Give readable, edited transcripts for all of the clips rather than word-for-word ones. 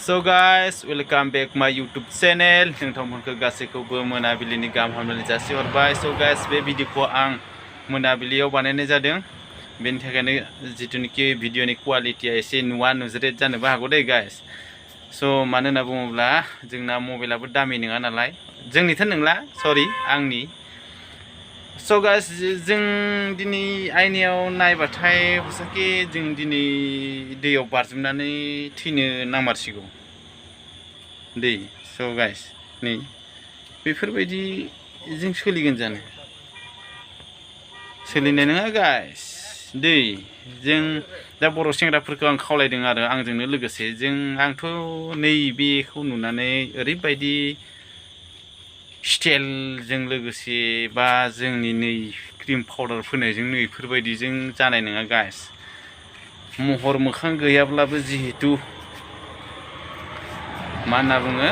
So guys, welcome back my YouTube channel. नोंथांमोनखौ गासैखौबो मोनाबिलिनि गाहाम हामलायनाय जासिहरबाय. So guys, बे भिडिअखौ आं मोनाबिलियाव बानायनाय जादों. बेनि थाखायनो जितुनिखि भिडिअनि क्वालिटिया एसे नुवा नुज्रेद जानोबो हागौ दे guys. So मानो होनना बुङोब्ला जोंना मबाइलाबो दामि नङा नालाय. जोंनिथ' नंला, सरि आंनि. So guys, जों दिनै आयनायाव नायबाथाय हसाके जों दिनै दैयाव बारजुमनानै थैनो नांमारसिगौ दै. So guys, नै बेफोरबायदि जों सोलिगोन जानो सोलिनाय नङा guys दै. जों दा बर' सेंग्राफोरखौ आं खावलायदों आरो आंजोंनो लोगोसे आंथ' नैबेखौ नुनानै ओरैबायदि स्टाइलजों लोगोसे बा जोंनि नै क्रिम पाउडार फोनायजों नैफोरबायदिजों जानाय नङा गाइस. महर मोखां गैयाब्लाबो जिहेतु मा होनना बुङो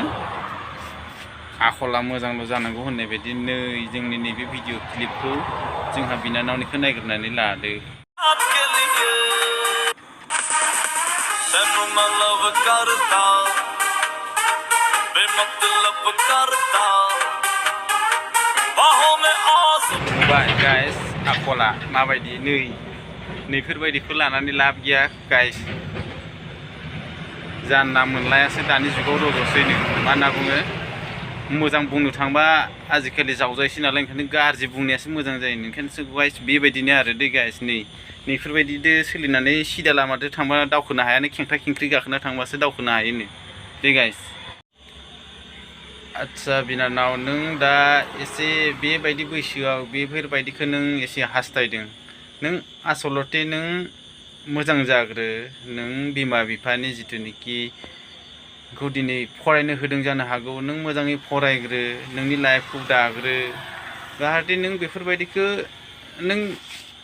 आखला मोजांल' जानांगौ होननाय बायदि नै जोंनि नैबे भिडिअ क्लिपखौ जोंहा बिनानावनिखौ नायग्रोनानै लादो. नुबाय गाइस आखला माबायदि नैफोरबायदिखौ लानानै लाब गैया गाइस. जानला मोनलायासो दानि जुगाव रज'सैनो मा होनना बुङो मोजां बुंनो थांबा आजिखालि जावजायसै नालाय ओंखायनो गाज्रि बुंनायासो मोजां जायो. ओंखायनोसो गाइस बेबायदिनो आरो दै गाइस. नैफोरबायदिदो सोलिनानै सिदा लामाजों थांबा दावखोनो हायानो, खेंख्रा खेंख्रि गाखोना थांबासो दावखोनो हायोनो दै गाइस. आच्छा बिनानाव, नों दा एसे बेबायदि बैसोआव बेफोरबायदिखौ नों एसे हास्थायदों. नों आसलते नों मोजां जाग्रो. नों बिमा बिफानि जितुनिखि खौ दिनै फरायनो होदों जानो हागौ. नों मोजाङै फरायग्रो, नोंनि लाइफखौ दाग्रो, जाहाथे नों बेफोरबायदिखौ नों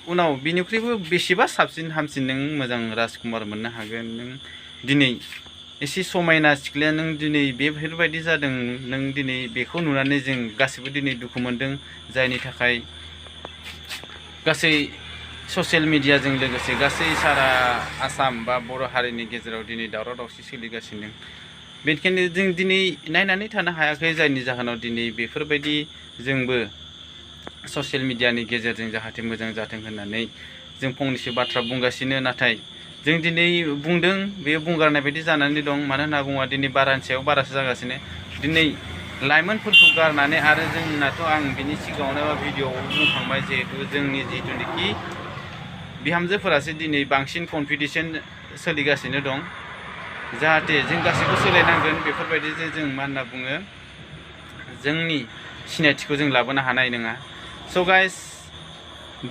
उनाव बिनिख्रुइबो बेसेबा साबसिन हामसिन नों मोजां राजकुमार मोननो हागोन. नों दिनै एसे समायना सिख्लाया नों दिनै बेफोरबायदि जादों. नों दिनै बेखौ नुनानै जों गासैबो दिनै दुखु मोनदों, जायनि थाखाय गासै ससियेल मिडियाजों लोगोसे गासै सारा आसाम बा बर' हारिनि गेजेराव दिनै दावराव दावसि सोलिगासिनो. बेनिखायनो जों दिनै नायनानै थानो हायाखै, जायनि जाहोनाव दिनै बेफोरबायदि जोंबो ससियेल मिडियानि गेजेरजों जाहाथे मोजां जाथों होननानै जों फंनैसो बाथ्रा बुंगासिनो. नाथाय जों दिनै बुंदों बे बुंगारनाय बायदि जानानै दं. मानो होनना बुङोबा दिनै बारानि सायाव बारासो जागासिनो. दिनै लाइमोनफोरखौ गारनानै आरो जोंनाथ' आं बिनि सिगाङावनो भिडिअआव बुंखांबाय जिहेतु जोंनि जितुनिखि बिहामजोफोरासो दिनै बांसिन कम्पिटिसन सोलिगासिनो दं. जाहाथे जों गासैबो सोलायनांगोन. बेफोरबायदिजों जों मा होनना बुङो जोंनि सिनायथिखौ जों लाबोनो हानाय नङा. स' गाइस,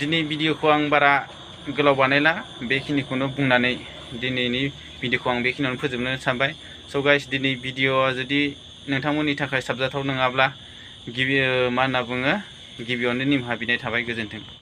दिनै भिडिअखौ आं बारा गोलाव बानायला, बेखिनिखौनो बुंनानै दिनैनि भिडिअखौ आं बेखिनियावनो फोजोबनो सानबाय. स' गाइस, दिनै भिडिअआ जुदि नोंथांमोननि थाखाय साबजाथाव नङाब्ला मा होनना बुङो गिबियावनो निमाहा बिनाय थाबाय. गोजोन्थों.